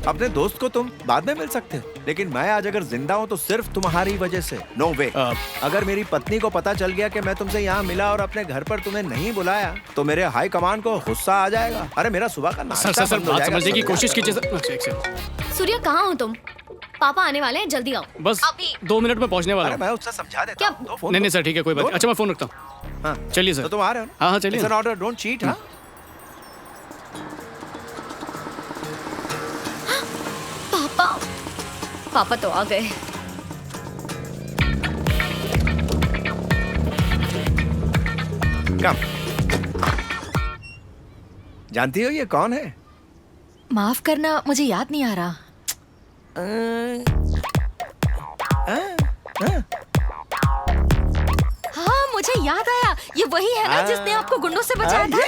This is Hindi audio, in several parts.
अपने दोस्त को तुम बाद में मिल सकते हो, लेकिन मैं आज अगर जिंदा हूँ तो सिर्फ तुम्हारी वजह से। नो वे। अगर मेरी पत्नी को पता चल गया कि मैं तुमसे यहाँ मिला और अपने घर पर तुम्हें नहीं बुलाया तो मेरे हाई कमान को गुस्सा आ जाएगा। अरे मेरा सुबह का नाश्ता बंद हो जाएगा। समझने की कोशिश कीजिए। सूर्या कहाँ हो तुम? पापा आने वाले हैं, जल्दी आओ। बस अभी 2 मिनट में पहुंचने वाला अरे हूँ। मैं उससे समझा देता हूँ। दो फोन नहीं सर, ठीक है, कोई बात नहीं। अच्छा मैं फोन रखता हूँ। हाँ चलिए सर। तो तुम आ रहे हो ना? हाँ चलिए। It's an order, don't cheat. हाँ पापा तो आ गए। कम। जानती हो ये कौन है? माफ करना, मुझे याद नहीं आ रहा। हाँ मुझे याद आया, ये वही है ना जिसने आपको गुंडों से बचाया था।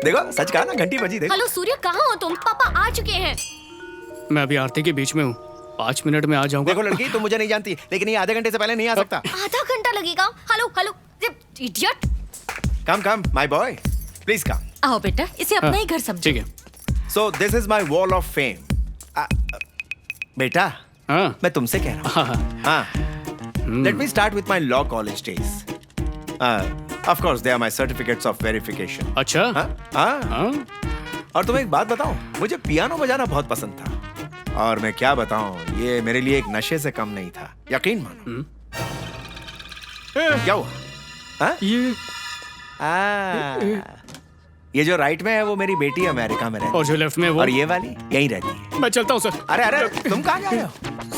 देखो सच कहा ना, घंटी बजी। देखो हेलो सूर्या, कहाँ हो तुम? पापा आ चुके हैं। मैं अभी आरती के बीच में हूँ, 5 मिनट में आ जाऊंगा। देखो लड़की, तुम मुझे नहीं जानती, लेकिन ये आधे घंटे से पहले नहीं आ सकता। आधा घंटा लगेगा? Hello hello idiot. Come come my boy, please come. आओ बेटा, इसे अपना ही घर समझो। ठीक है। So this is my wall of fame. बेटा हाँ मैं तुमसे कह रहा हूँ। हाँ let me start with my law college days. Of course they are my certificates of verification. अच्छा। हाँ। और तुम्हें एक बात बताऊं, मुझे पियानो बजाना बहुत पसंद था, और मैं क्या बताऊं, ये मेरे लिए एक नशे से कम नहीं था, यकीन मानो। क्या हुआ? हाँ? ये जो राइट में है वो मेरी बेटी अमेरिका में रहती है, और जो लेफ्ट में वो, और ये वाली यहीं रहती है। मैं चलता हूँ सर। अरे अरे तुम कहाँ जा रहे हो?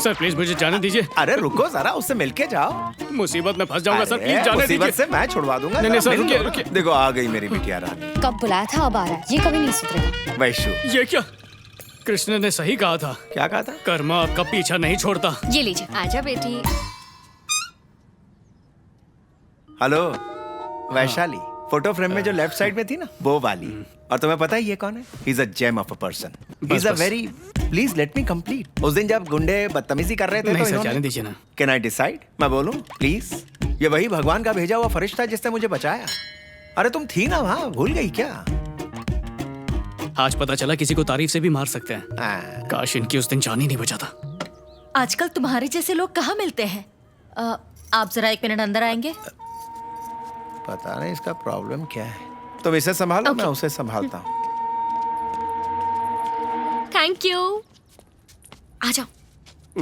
सर प्लीज मुझे जाने दीजिए। अरे रुको जरा, उससे मिलके जाओ। मुसीबत में फंस जाऊंगा सर, अरे, प्लीज जाने मुसीबत दीजिए। से मैं छुड़वा दूंगा। नहीं, जरा सर, मिल लो। रुकिए। देखो आ गई मेरी बिटिया रानी। कब बुलाया था अब आ रहा है, ये कभी नहीं सुधरेगा। वैशु। ये क्या? कृष्ण ने सही कहा था, क्या कहा था? कर्मा आपका पीछा नहीं छोड़ता। ये लीजिए। आजा बेटी। हेलो वैशाली, फोटो फ्रेम में जो लेफ्ट साइड में थी ना, वो वाली। और तुम्हें पता है ये कौन है? He is a gem of a person. He is a very, please let me complete. उस दिन जब गुंडे बदतमीजी कर रहे थे नहीं तो सर, जाने दीजिए ना। Can I decide? मैं बोलूं प्लीज? ये वही भगवान का भेजा हुआ फरिश्ता जिसने मुझे बचाया। अरे तुम थी ना वहां, भूल गई क्या? आज पता चला किसी को तारीफ से भी मार सकते हैं। काश इनकी उस दिन जान ही नहीं बचा था। आजकल तुम्हारे जैसे लोग कहाँ मिलते हैं? आप जरा 1 मिनट अंदर आएंगे? पता नहीं इसका प्रॉब्लम क्या है। तुम इसे संभालो, मैं उसे संभालता हूँ। Thank you. आ जाओ।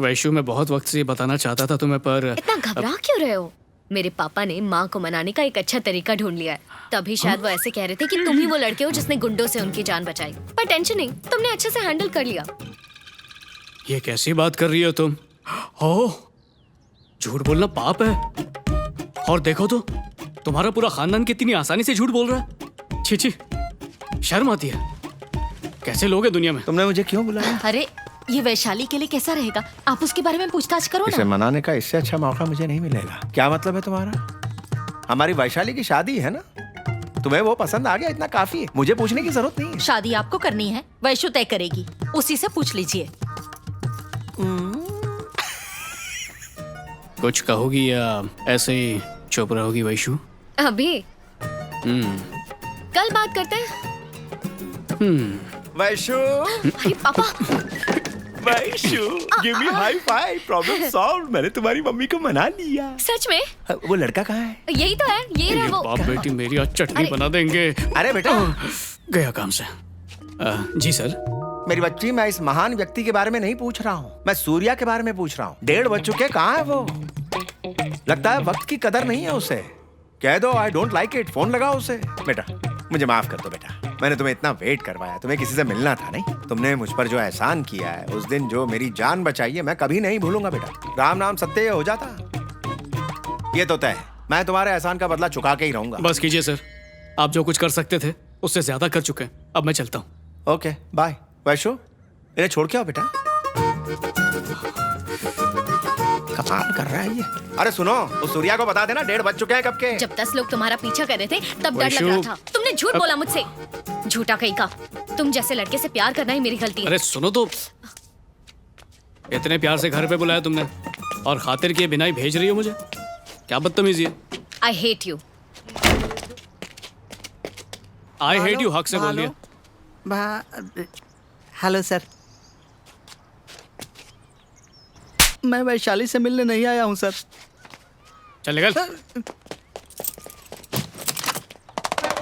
वैशु, मैं बहुत वक्त से ये बताना चाहता था तुम्हें, पर इतना घबरा क्यों रहे हो? मेरे पापा ने माँ को मनाने का एक अच्छा तरीका ढूंढ लिया है। तभी शायद वो ऐसे कह रहे थे कि तुम ही वो लड़के हो जिसने गुंडों से उनकी जान बचाई। पर टेंशन नहीं, तुमने अच्छे से हैंडल कर लिया। ये कैसी बात कर रही हो तुम? हो, झूठ बोलना पाप है। और देखो तो, तुम्हारा पूरा खानदान कितनी आसानी से झूठ बोल रहा है। छी छी, शर्म आती है। कैसे लोग हैं दुनिया में? तुमने मुझे क्यों बुलाया? अरे ये वैशाली के लिए कैसा रहेगा? आप उसके बारे में पूछताछ करो इसे ना। मनाने का इससे अच्छा मौका मुझे नहीं मिलेगा। क्या मतलब है तुम्हारा? हमारी वैशाली की शादी है ना, तुम्हें वो पसंद आ गया, इतना काफी है। मुझे पूछने की जरूरत नहीं है। शादी आपको करनी है, वैशु तय करेगी, उसी से पूछ लीजिए। कुछ कहोगी या ऐसे ही चुप रहोगी वैशु? अभी कल बात करते हैं। वैशु, अरे पापा। Vaishu, give me high five. Problem solve. मैंने तुम्हारी मम्मी को मना लिया। सच में? वो लड़का कहाँ है? यही तो है, ये रहा वो। बाप बेटी मेरी आज चटनी बना देंगे। अरे बेटा, गया काम से। जी सर। मेरी बच्ची, मैं इस महान व्यक्ति के बारे में नहीं पूछ रहा हूँ, मैं सूर्या के बारे में पूछ रहा हूँ। 1:30 बज चुके, कहाँ है वो? लगता है वक्त की कदर नहीं है उसे। कह दो I don't like it, phone लगाओ उसे। बेटा मुझे माफ कर दो बेटा, मैंने तुम्हें इतना वेट करवाया, तुम्हें किसी से मिलना था नहीं। तुमने मुझ पर जो एहसान किया है, उस दिन जो मेरी जान बचाई है, मैं कभी नहीं भूलूंगा बेटा। राम नाम सत्य हो जाता, ये तो तय है। मैं तुम्हारे एहसान का बदला चुका के ही रहूंगा। बस कीजिए सर, आप जो कुछ कर सकते थे उससे ज्यादा कर चुके हैं। अब मैं चलता हूँ। Okay bye. वैशु, इन्हें छोड़ के आओ बेटा। कमाल कर रहा है ये। अरे सुनो, उस सूर्या को बता देना 1:30 बज चुके हैं कब के। जब 10 लोग तुम्हारा पीछा कर रहे थे तब डर लग रहा था। तुमने झूठ बोला मुझसे, झूठा कहीं का। तुम जैसे लड़के से प्यार करना ही मेरी गलती है। अरे सुनो तो, इतने प्यार से घर पे बुलाया तुमने और खातिर किए बिना ही भेज रही हो मुझे? क्या बदतमीजी है। I hate you. I hate you हक से बोल दिया। Hello sir. मैं वैशाली से मिलने नहीं आया हूँ सर। चल निकल।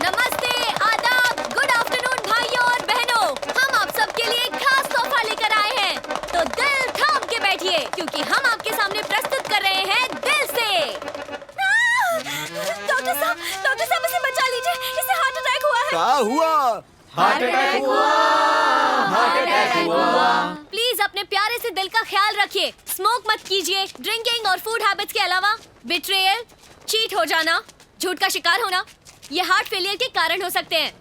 नमस्ते, आदाब, गुड आफ्टरनून भाइयों और बहनों। हम आप सबके लिए एक खास तोहफा लेकर आए हैं, तो दिल थाम के बैठिए क्योंकि हम आपके सामने प्रस्तुत कर रहे हैं दिल से। डॉक्टर साहब इसे बचा लीजिए, इसे हार्ट अटैक हुआ है। क्या हुआ? हार्ट अटैक हुआ। प्लीज अपने प्यारे से दिल का ख्याल रखिए, स्मोक मत कीजिए। ड्रिंकिंग और फूड हैबिट्स के अलावा बिट्रेयल, चीट हो जाना, झूठ का शिकार होना, ये हार्ट फेलियर के कारण हो सकते हैं।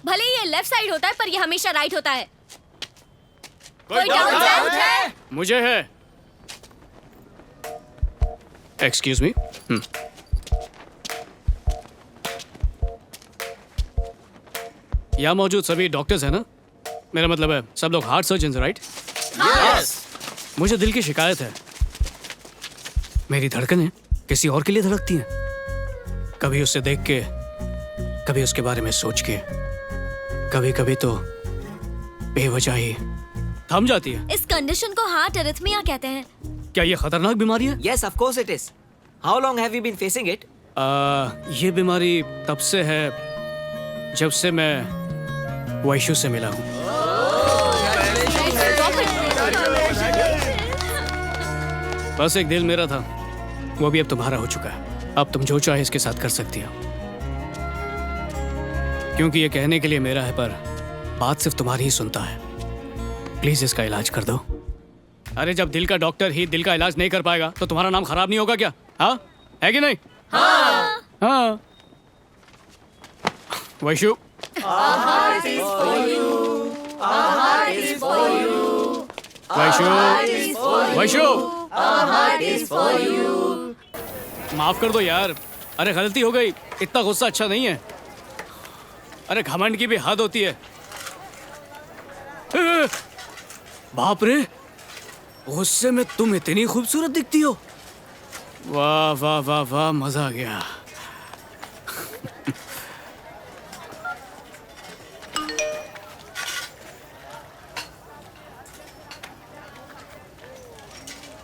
भले ही ये लेफ्ट साइड होता है पर ये हमेशा राइट होता है। कोई डाउट है? मुझे है। Excuse me. यहाँ मौजूद सभी डॉक्टर्स हैं ना? मेरा मतलब है सब लोग हार्ट सर्जन, राइट? यस। मुझे दिल की शिकायत है। मेरी धड़कनें किसी और के लिए धड़कती हैं। कभी उसे देख के, कभी उसके बारे में सोच के, कभी कभी तो बेवजह ही थम जाती है। इस कंडीशन को हार्ट अरिथमिया कहते हैं। क्या ये खतरनाक बीमारी है? Yes, of course it is. How long have you been facing it? ये बीमारी तब से है जब से मैं वैशु से मिला हूँ। बस एक दिल मेरा था, वो भी अब तुम्हारा हो चुका है। अब तुम जो चाहे इसके साथ कर सकती हो, क्योंकि ये कहने के लिए मेरा है पर बात सिर्फ तुम्हारी ही सुनता है। प्लीज इसका इलाज कर दो। अरे जब दिल का डॉक्टर ही दिल का इलाज नहीं कर पाएगा तो तुम्हारा नाम खराब नहीं होगा क्या? हाँ, है कि नहीं? हाँ। हाँ। वैशु। वैशु। वैशु। माफ कर दो यार, अरे गलती हो गई, इतना गुस्सा अच्छा नहीं है। अरे घमंड की भी हद होती है। बाप रे, गुस्से में तुम इतनी खूबसूरत दिखती हो। वाह वाह वाह वाह, मजा आ गया।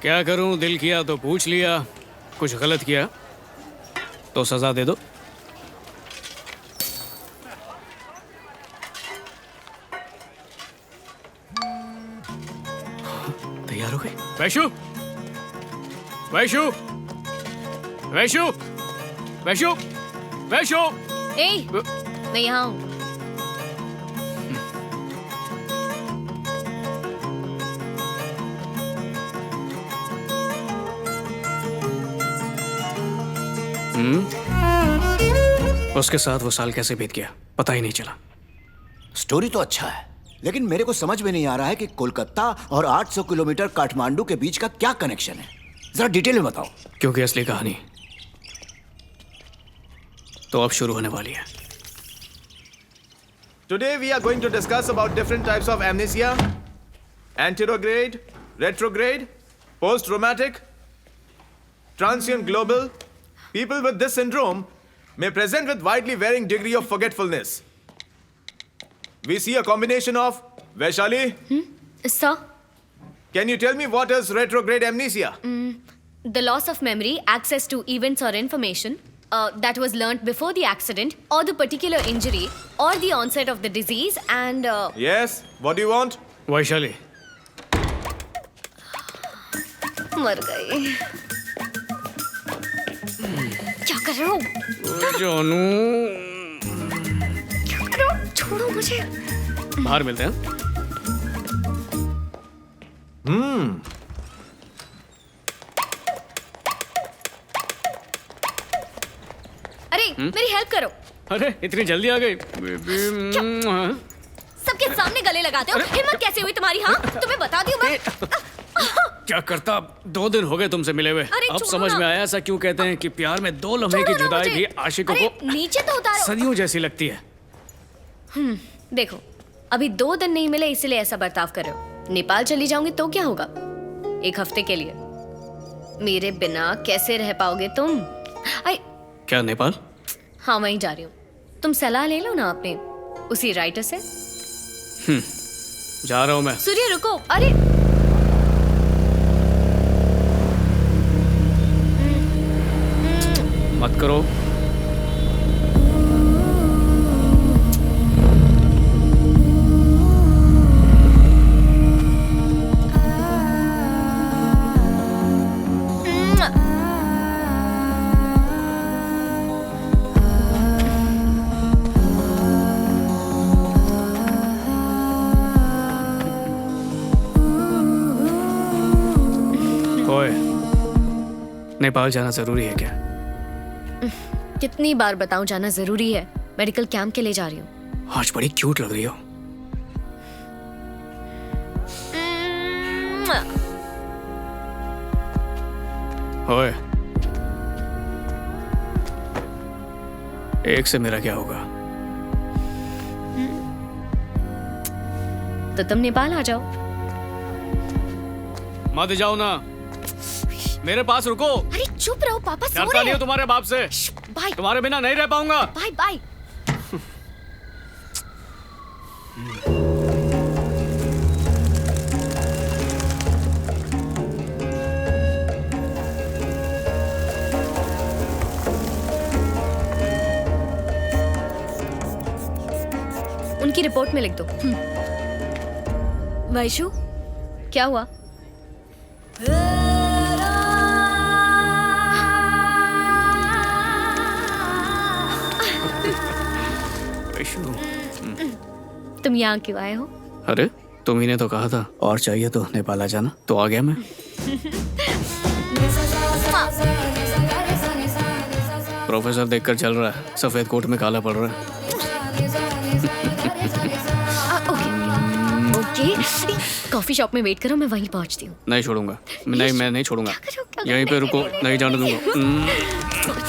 क्या करूं, दिल किया तो पूछ लिया, कुछ गलत किया तो सजा दे दो। तैयार हो गए? वैशु, वैशु, वैशु, वैशु, वैशु। ए, मैं यहाँ हूँ। उसके साथ वो साल कैसे बीत गया पता ही नहीं चला। स्टोरी तो अच्छा है, लेकिन मेरे को समझ में नहीं आ रहा है कि कोलकाता और 800 किलोमीटर काठमांडू के बीच का क्या कनेक्शन है। जरा डिटेल में बताओ। क्योंकि असली कहानी तो अब शुरू होने वाली है। Today we are going to discuss about different types of amnesia: anterograde, retrograde, post-traumatic, transient global. People with this syndrome may present with widely varying degree of forgetfulness. We see a combination of Vaishali. Sir, Can you tell me what is retrograde amnesia? the loss of memory, access to events or information that was learnt before the accident or the particular injury or the onset of the disease and Yes. What do you want? Vaishali, मर गई। क्या कर रहे हो? जानू, क्या कर रहे हो? छोड़ो मुझे। बाहर मिलते हैं। अरे मेरी हेल्प करो। अरे इतनी जल्दी आ गई। सबके सामने गले लगाते हो, हिम्मत कैसे हुई तुम्हारी? हाँ, तुम्हें बता दूं मैं। क्या करता, 2 दिन हो गए तुमसे मिले हुए। अरे अब छोड़ो समझ ना। में आया ऐसा क्यों कहते हैं कि प्यार में 2 लम्हे की छोड़ो ना जुदाई मुझे। भी आशिकों अरे, को नीचे तो उतारो। सदियों जैसी लगती है। देखो, अभी 2 दिन नहीं मिले इसलिए ऐसा बर्ताव कर रहे हो। नेपाल चली जाऊंगी तो क्या होगा? 1 हफ्ते के लिए मेरे बिना कैसे रह पाओगे तुम? क्या नेपाल? हाँ, वहीं जा रही हूँ। तुम सलाह ले लो ना अपने उसी राइटर से। जा रहा हूँ मैं। सूर्य रुको। अरे मत करो। ओए, नेपाल जाना जरूरी है क्या? कितनी बार बताऊं जाना जरूरी है। मेडिकल कैंप के लिए जा रही हूँ। आज बड़ी क्यूट लग रही हो। ओए, एक से मेरा क्या होगा? तो तुम नेपाल आ जाओ। मत जाओ ना, मेरे पास रुको। अरे चुप रहो, पापा सो डरता रहे नहीं हो हैं। तुम्हारे बाप से। बाय तुम्हारे बिना नहीं रह पाऊंगा। Bye bye. उनकी रिपोर्ट में लिख दो। वैशु, क्या हुआ? तुम यहाँ क्यों आए हो? अरे तुम ही ने तो कहा था और चाहिए तो नेपाल आ जाना, तो आ गया मैं। प्रोफेसर देखकर चल रहा है, सफेद कोट में काला पड़ रहा है। ओके, कॉफी शॉप में वेट करो, मैं वहीं पहुंचती हूँ। नहीं छोड़ूंगा, नहीं मैं नहीं छोड़ूंगा। क्या करोगे? यहीं पे रुको, नहीं जाने दूंगा।